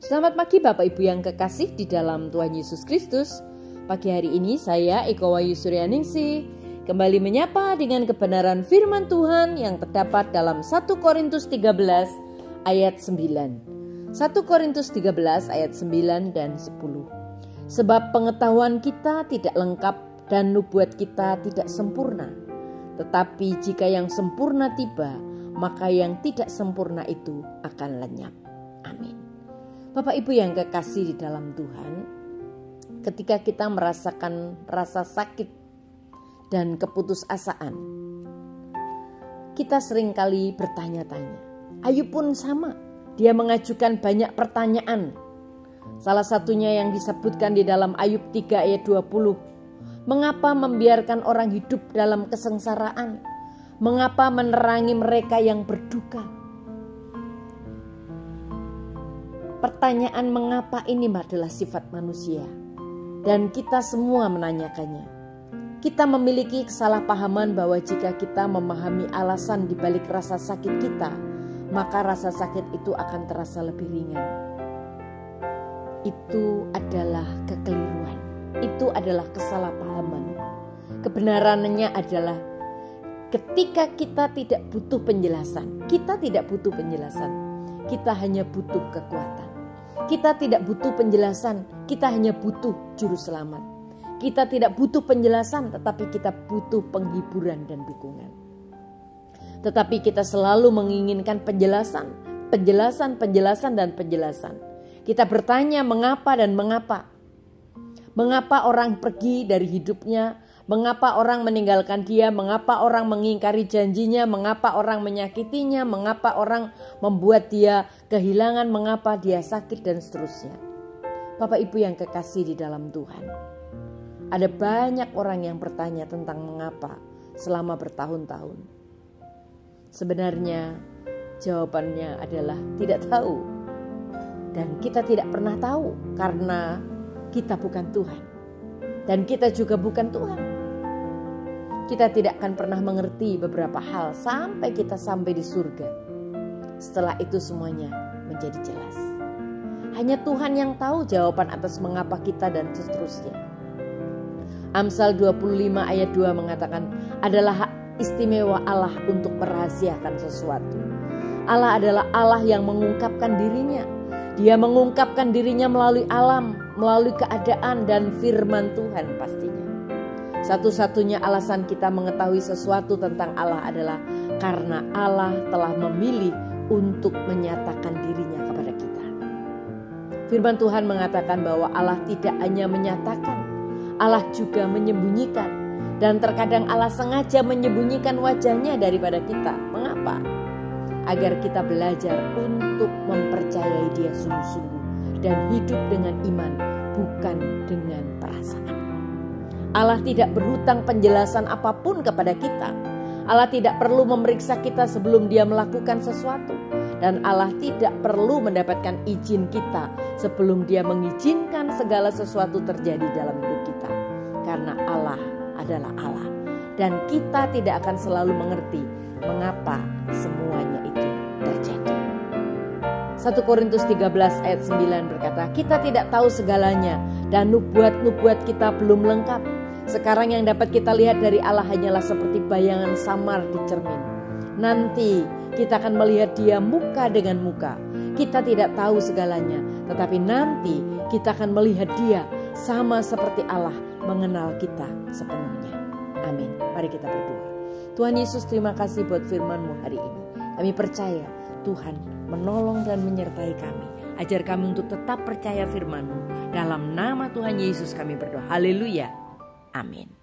Selamat pagi Bapak Ibu yang kekasih di dalam Tuhan Yesus Kristus. Pagi hari ini saya Eko Wayu Suryaningsih kembali menyapa dengan kebenaran firman Tuhan yang terdapat dalam 1 Korintus 13 ayat 9. 1 Korintus 13 ayat 9 dan 10. Sebab pengetahuan kita tidak lengkap dan nubuat kita tidak sempurna. Tetapi jika yang sempurna tiba, maka yang tidak sempurna itu akan lenyap. Amin. Bapak Ibu yang kekasih di dalam Tuhan, ketika kita merasakan rasa sakit dan keputusasaan, kita seringkali bertanya-tanya. Ayub pun sama, dia mengajukan banyak pertanyaan. Salah satunya yang disebutkan di dalam Ayub 3 ayat 20. Mengapa membiarkan orang hidup dalam kesengsaraan? Mengapa menerangi mereka yang berduka? Pertanyaan mengapa ini adalah sifat manusia. Dan kita semua menanyakannya. Kita memiliki kesalahpahaman bahwa jika kita memahami alasan di balik rasa sakit kita, maka rasa sakit itu akan terasa lebih ringan. Itu adalah kekeliruan. Itu adalah kesalahpahaman. Kebenarannya adalah ketika kita tidak butuh penjelasan, kita tidak butuh penjelasan, kita hanya butuh kekuatan. Kita tidak butuh penjelasan, kita hanya butuh juru selamat. Kita tidak butuh penjelasan, tetapi kita butuh penghiburan dan dukungan. Tetapi kita selalu menginginkan penjelasan, dan penjelasan. Kita bertanya mengapa dan mengapa. Mengapa orang pergi dari hidupnya? Mengapa orang meninggalkan dia? Mengapa orang mengingkari janjinya? Mengapa orang menyakitinya? Mengapa orang membuat dia kehilangan? Mengapa dia sakit dan seterusnya? Bapak Ibu yang kekasih di dalam Tuhan, ada banyak orang yang bertanya tentang mengapa selama bertahun-tahun. Sebenarnya jawabannya adalah tidak tahu. Dan kita tidak pernah tahu karena kita bukan Tuhan. Dan kita juga bukan Tuhan. Kita tidak akan pernah mengerti beberapa hal sampai kita sampai di surga. Setelah itu semuanya menjadi jelas. Hanya Tuhan yang tahu jawaban atas mengapa kita dan seterusnya. Amsal 25 ayat 2 mengatakan, adalah hak istimewa Allah untuk merahasiakan sesuatu. Allah adalah Allah yang mengungkapkan dirinya. Dia mengungkapkan dirinya melalui alam, melalui keadaan dan firman Tuhan pastinya. Satu-satunya alasan kita mengetahui sesuatu tentang Allah adalah karena Allah telah memilih untuk menyatakan dirinya kepada kita. Firman Tuhan mengatakan bahwa Allah tidak hanya menyatakan, Allah juga menyembunyikan. Dan terkadang Allah sengaja menyembunyikan wajahnya daripada kita. Mengapa? Agar kita belajar untuk mempercayai Dia sungguh-sungguh dan hidup dengan iman, bukan dengan perasaan. Allah tidak berhutang penjelasan apapun kepada kita. Allah tidak perlu memeriksa kita sebelum Dia melakukan sesuatu. Dan Allah tidak perlu mendapatkan izin kita sebelum Dia mengizinkan segala sesuatu terjadi dalam hidup kita. Karena Allah adalah Allah. Dan kita tidak akan selalu mengerti mengapa semuanya itu terjadi. 1 Korintus 13 ayat 9 berkata, kita tidak tahu segalanya dan nubuat-nubuat kita belum lengkap. Sekarang yang dapat kita lihat dari Allah hanyalah seperti bayangan samar di cermin. Nanti kita akan melihat Dia muka dengan muka. Kita tidak tahu segalanya, tetapi nanti kita akan melihat Dia sama seperti Allah mengenal kita sepenuhnya. Amin. Mari kita berdoa. Tuhan Yesus, terima kasih buat firman-Mu hari ini. Kami percaya Tuhan menolong dan menyertai kami. Ajar kami untuk tetap percaya firman-Mu. Dalam nama Tuhan Yesus kami berdoa. Haleluya. Amin.